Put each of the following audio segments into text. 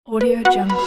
Audio Jungle.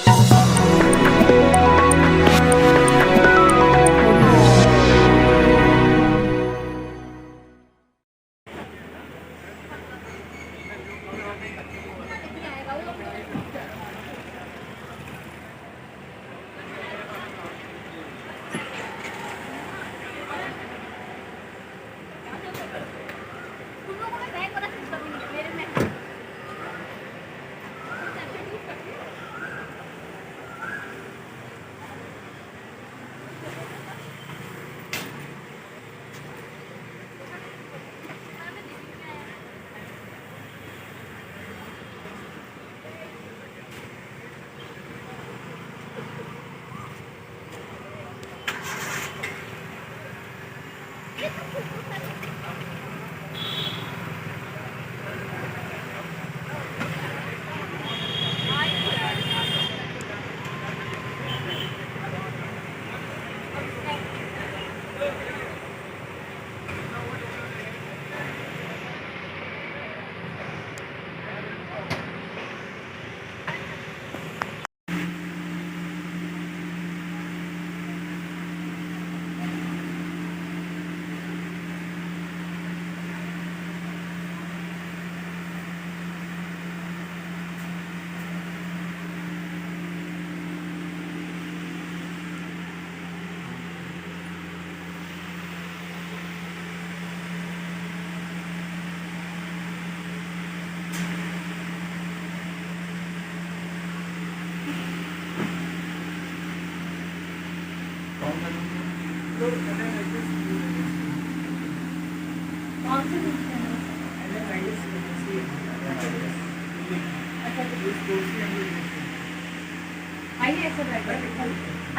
आइए ऐसे बैठो।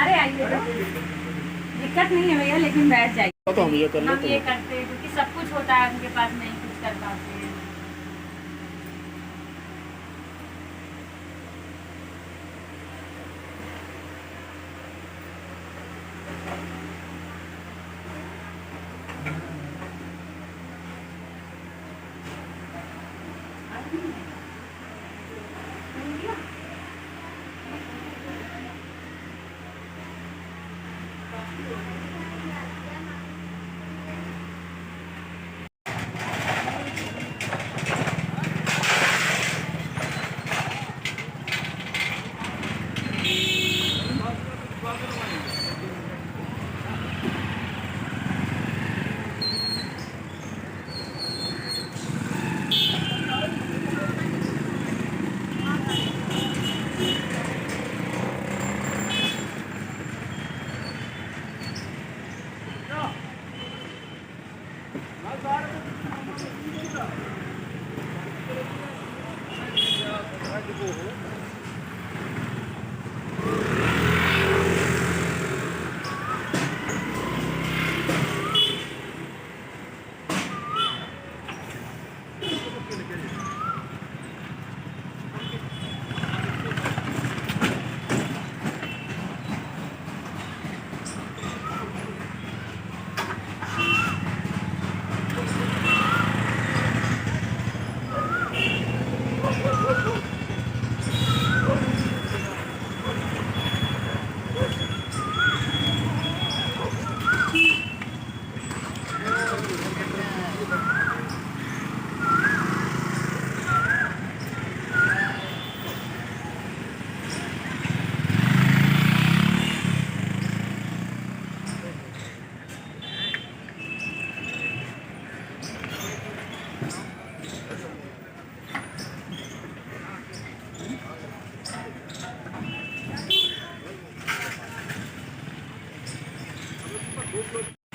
अरे आइए तो दिक्कत नहीं है भैया, लेकिन बैठ जाइए। तो हम ये कर हम लेते ये हैं। करते हैं क्योंकि सब कुछ होता है, उनके पास नहीं कुछ कर पाते हैं।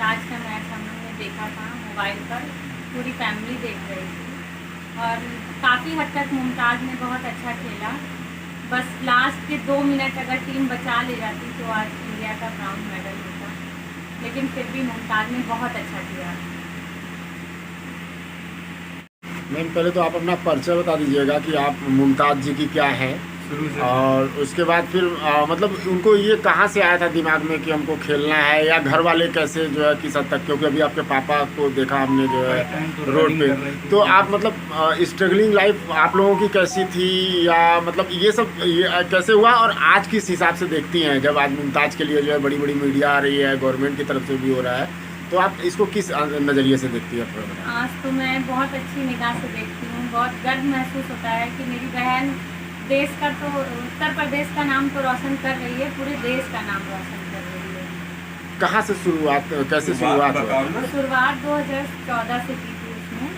आज का मैच हम लोग ने देखा था मोबाइल पर, पूरी फैमिली देख रही थी और काफ़ी हद तक मुमताज़ ने बहुत अच्छा खेला। बस लास्ट के 2 मिनट अगर टीम बचा ले जाती तो आज इंडिया का ब्राउन मेडल होता, लेकिन फिर भी मुमताज़ ने बहुत अच्छा किया। मैम पहले तो आप अपना परिचय बता दीजिएगा कि आप मुमताज़ जी की क्या है शुरू से। और उसके बाद फिर मतलब उनको ये कहाँ से आया था दिमाग में कि हमको खेलना है, या घर वाले कैसे जो है किस हद तक, क्योंकि अभी आपके पापा को देखा हमने जो है टाइम तो रोड running पे, कर रही थी। तो आप मतलब स्ट्रगलिंग लाइफ आप लोगों की कैसी थी, या मतलब ये सब ये कैसे हुआ, और आज किस हिसाब से देखती हैं जब आज मुमताज़ के लिए जो है बड़ी बड़ी मीडिया आ रही है, गवर्नमेंट की तरफ से भी हो रहा है, तो आप इसको किस नज़रिए से देखती है? थोड़ा बताएं। आज तो मैं बहुत अच्छी निगाह से देखती हूँ, बहुत गर्व महसूस होता है कि मेरी बहन देश का तो उत्तर प्रदेश का नाम तो रोशन कर रही है, पूरे देश का नाम रोशन कर रही है। कहाँ से शुरुआत, कैसे शुरुआत हुआ? शुरुआत 2014 से की थी उसने,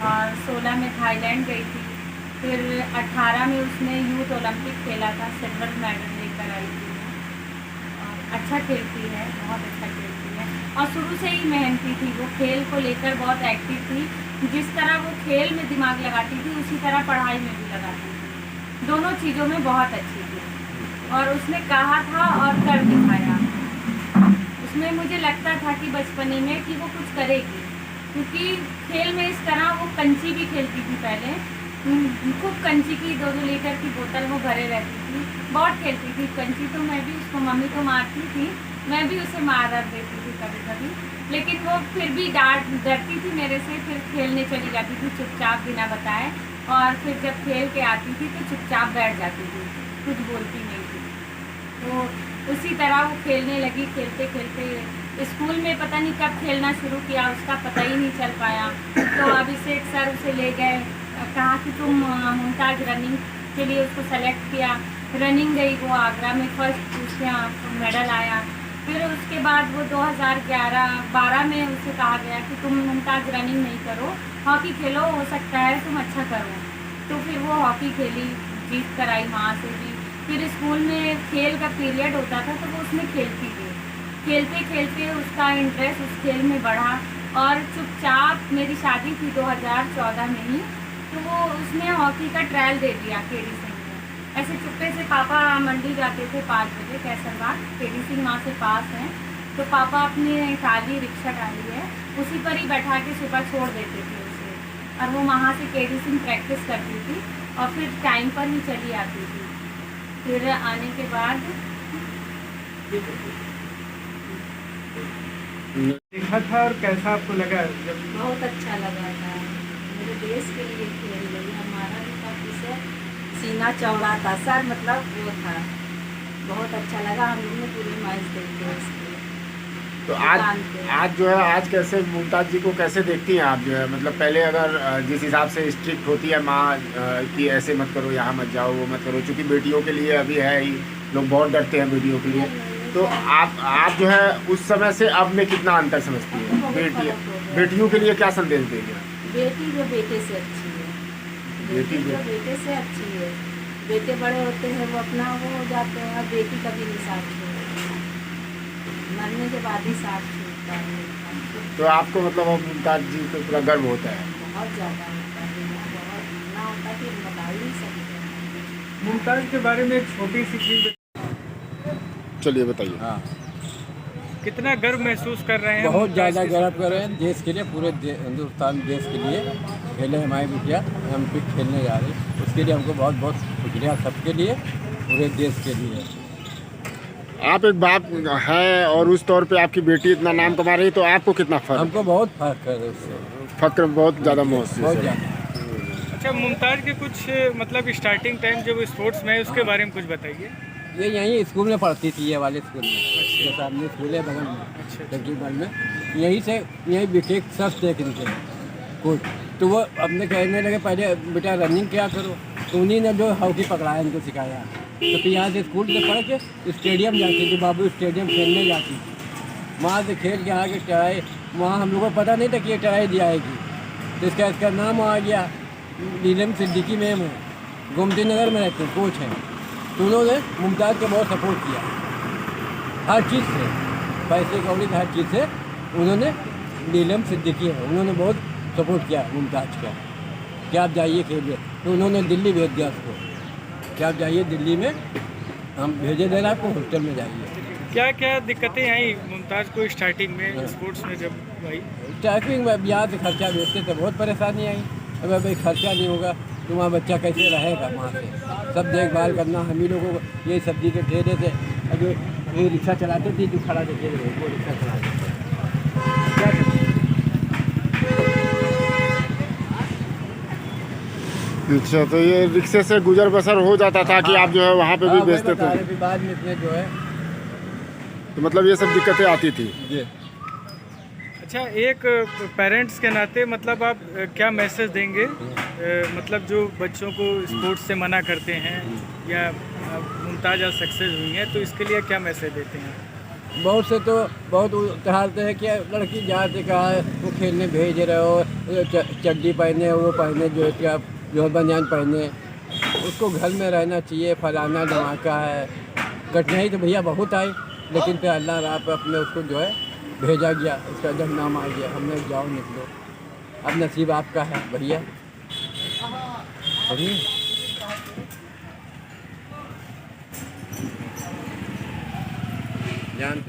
और 16 में थाईलैंड गई थी, फिर 18 में उसने यूथ ओलंपिक खेला था, सिल्वर मेडल लेकर आई थी। और अच्छा खेलती है, बहुत अच्छा खेलती है, और शुरू से ही मेहनती थी, वो खेल को लेकर बहुत एक्टिव थी। जिस तरह वो खेल में दिमाग लगाती थी उसी तरह पढ़ाई में भी लगाती थी, दोनों चीज़ों में बहुत अच्छी थी। और उसने कहा था और कर दिखाया। उसमें मुझे लगता था कि बचपने में कि वो कुछ करेगी, क्योंकि खेल में इस तरह वो कंची भी खेलती थी पहले, खूब कंची की 2-2 लीटर की बोतल वो भरे रहती थी, बहुत खेलती थी कंची। तो मैं भी उसको, मम्मी तो मारती थी, मैं भी उसे मार देती थी कभी कभी, लेकिन वो फिर भी डरती थी मेरे से, फिर खेलने चली जाती थी चुपचाप बिना बताए, और फिर जब खेल के आती थी तो चुपचाप बैठ जाती थी, कुछ बोलती नहीं थी। तो उसी तरह वो खेलने लगी, खेलते खेलते स्कूल में पता नहीं कब खेलना शुरू किया, उसका पता ही नहीं चल पाया। तो अभिषेक सर उसे ले गए, कहा कि तुम मुमताज़ रनिंग के लिए उसको सेलेक्ट किया, रनिंग गई वो आगरा में, फर्स्ट उसके मेडल आया। फिर उसके बाद वो 2011-12 में उसे कहा गया कि तुम मुमताज़ रनिंग नहीं करो, हॉकी खेलो, हो सकता है तुम अच्छा करो। तो फिर वो हॉकी खेली, जीत कर आई वहाँ से भी। फिर स्कूल में खेल का पीरियड होता था तो वो उसमें खेलती थी, खेलते खेलते उसका इंटरेस्ट उस खेल में बढ़ा, और चुपचाप मेरी शादी थी 2014 में ही, तो वो उसने हॉकी का ट्रायल दे दिया केडी सिंह में। ऐसे चुप्पे से पापा मंडी जाते थे 5 बजे कैसरबाग, केडी सिंह वहाँ से पास हैं, तो पापा अपने टाली रिक्शा डाली है उसी पर ही बैठा के सुबह छोड़ देते थे उसे, और वो वहाँ से केडी सिंह प्रैक्टिस करती थी और फिर टाइम पर ही चली आती थी। फिर आने के बाद देखा था और कैसा आपको लगा जब? बहुत अच्छा लगा था, मेरे देश के लिए खेल रही, हमारा भी काफी से सीना चौड़ा था, सर मतलब वो था, बहुत अच्छा लगा। हम लोग ने पूरी मैच देखी उसकी। तो आज जो है, आज कैसे मुमताज़ जी को कैसे देखती हैं आप जो है, मतलब पहले अगर जिस हिसाब से स्ट्रिक्ट होती है माँ कि ऐसे मत करो, यहाँ मत जाओ, वो मत करो, क्योंकि बेटियों के लिए अभी है ही, लोग बहुत डरते हैं बेटियों के लिए, तो आप जो है उस समय से अब में कितना अंतर समझती है? बेटियों के लिए क्या संदेश देंगे? बेटी जो बेटे से अच्छी है, बेटी जो बेटे से अच्छी है। बेटे बड़े होते हैं वो अपना वो हो जाते हैं, और बेटी कभी नहीं साथ छोड़ती, मरने के बाद ही साथ छूटता है। तो आपको मतलब मुमताज़ जी को पूरा गर्व होता है? बहुत ज़्यादा होता है, बहुत इतना होता है कि बता ही नहीं सकते। मुमताज़ के बारे में एक छोटी सी चीज़, चलिए बताइए। हाँ, कितना गर्व महसूस कर रहे हैं? बहुत मुमताज़ ज़्यादा के गर्व साथ? कर रहे हैं देश के लिए, पूरे हिंदुस्तान देश के लिए खेले हमारी बिटिया, ओलंपिक खेलने जा रही है, उसके लिए हमको बहुत बहुत शुक्रिया सबके लिए, पूरे देश के लिए। आप एक बाप हैं और उस तौर पे आपकी बेटी इतना नाम कमा रही है, तो आपको कितना फर्क, हमको बहुत फर्क है उससे, फक्र बहुत ज़्यादा महसूस बहुत है? ज़्यादा। अच्छा, मुमताज़ के कुछ मतलब स्टार्टिंग टाइम जब स्पोर्ट्स में है उसके बारे में कुछ बताइए। ये यहीं स्कूल में पढ़ती थी, ये वाले स्कूल में, ये सामने स्कूल है बगल में टंकीमल में, यहीं से यहीं विकेट सर थे इनके कोच, तो वो अपने कहने लगे पहले बेटा रनिंग क्या करो, तो उन्हीं ने जो हॉकी पकड़ाया, इनको सिखाया। तो फिर यहाँ से स्कूल से पढ़ के स्टेडियम जाती थी, बाबू स्टेडियम खेलने जाती थी, वहाँ से खेल के आके ट्राई, वहाँ हम लोगों को पता नहीं था कि ये ट्राई दी आएगी, तो इसका नाम आ गया, नीलम सिद्दीकी मैम है, गोमती नगर में रहते हैं, कोच हैं, तो उन्होंने मुमताज़ को बहुत सपोर्ट किया हर चीज़ से, पैसे कौड़ी हर चीज़ से उन्होंने, नीलम सिद्दीकी है, उन्होंने बहुत सपोर्ट किया मुमताज़ का कि आप जाइए खेलिए, तो उन्होंने दिल्ली भेज दिया उसको कि आप जाइए दिल्ली में, हम भेजे दे रहे हैं आपको, हॉस्टल में जाइए। क्या क्या दिक्कतें आई मुमताज़ को स्टार्टिंग में स्पोर्ट्स में जब आई? ट्रैफिक में यहाँ से खर्चा भेजते थे, बहुत परेशानी आई, अब भाई खर्चा नहीं होगा, तो वहाँ बच्चा कैसे रहेगा वहाँ से। सब देखभाल करना हम ही लोगों को। ये सब्जी के ठेले थे, जो ये रिक्शा चलाते थे, जो खड़ा थे वो रिक्शा चलाते थे। क्या करें? अच्छा, तो ये रिक्शे से गुजर बसर हो जाता था कि आप जो है वहाँ पे भी हाँ, वही बेचते बता थे? रहे, फिर बाद में इसमें जो है तो मतलब ये सब दिक्कतें आती थी। ये अच्छा, एक पेरेंट्स के नाते मतलब आप क्या मैसेज देंगे, मतलब जो बच्चों को स्पोर्ट्स से मना करते हैं या मुमताज़ आज सक्सेस हुई हैं, तो इसके लिए क्या मैसेज देते हैं? बहुत से तो बहुत चाहते हैं कि लड़की जाते कहा है वो खेलने भेज रहे हो, चड्डी पहने वो पहने जो है कि आप जो है बनियान पहने, उसको घर में रहना चाहिए। फलाना धमाका है, कठिनाई तो भैया बहुत आई, लेकिन फिर अल्लाह राह पे अपने उसको जो है भेजा गया, उसका जब नाम आ गया, हमने जाओ निकलो, अब नसीब आपका है भैया। समझिए जान